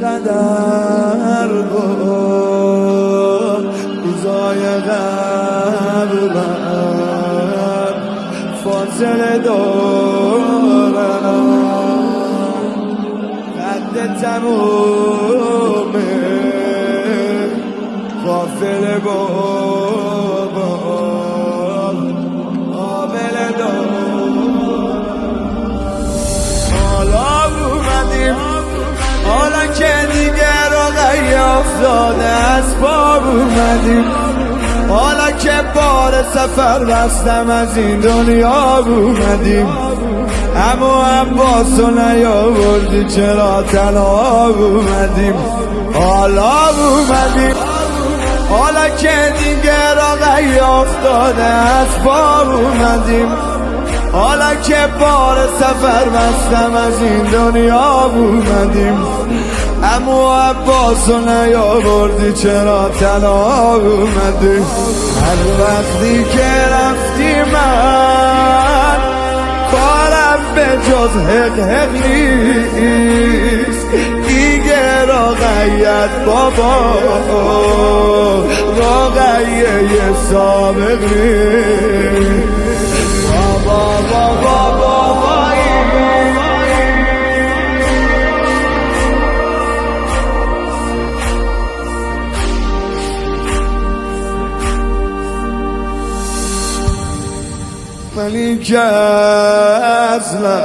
چقدر با روزای قبلم فاصله دارم، قد تموم قافله بابا قابل دارم. حالا اومدیم، حالا که دیگه رقی افتاده از پا اومدیم، حالا که بار سفر بستم از این دنیا اومدیم، اما عباسو نیاوردی چرا تنها اومدیم. حالا اومدیم، حالا که دیگه رقی افتاده از پا اومدیم، حالا که بار سفر بستم از این دنیا اومدیم، اما عباسو نیاوردی چرا تنها اومدی. هر وقتی که رفتی من کارم به جز حق نیست، دیگه رقیت بابا رقیه سابق نیست. منی که اصلا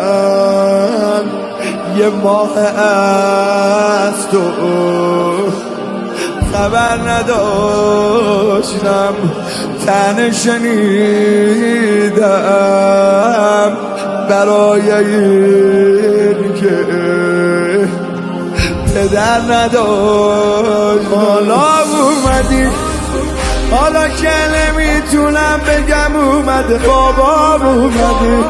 یه ماه از تو خبر نداشتم، تن شنیدم برای این که پدر نداشت. حالا اومدی، حالا که نمیتونم بگم اومده بابا اومدی،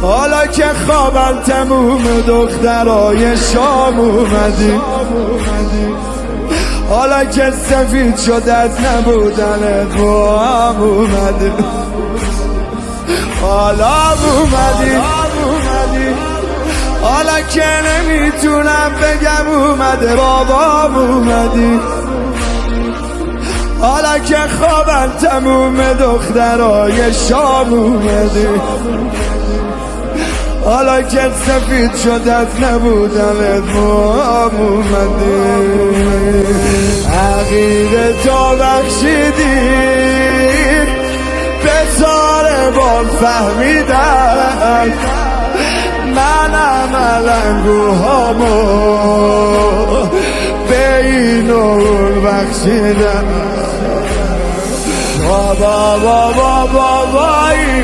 حالا که خوابم تموم دخترای شام اومدی، حالا که سفید شد از نبودنت موام اومدی. حالا اومدی، حالا که نمیتونم بگم اومده بابا اومدی، حالا که خوابم تموم دخترای شام اومدی، حالا که سفید شد از نبودنت موام اومدی. عقیده تو بخشیدی به سار بال فهمیدن، من عملنگوهامو به این اون بخشیدم. بابا بابا بابایی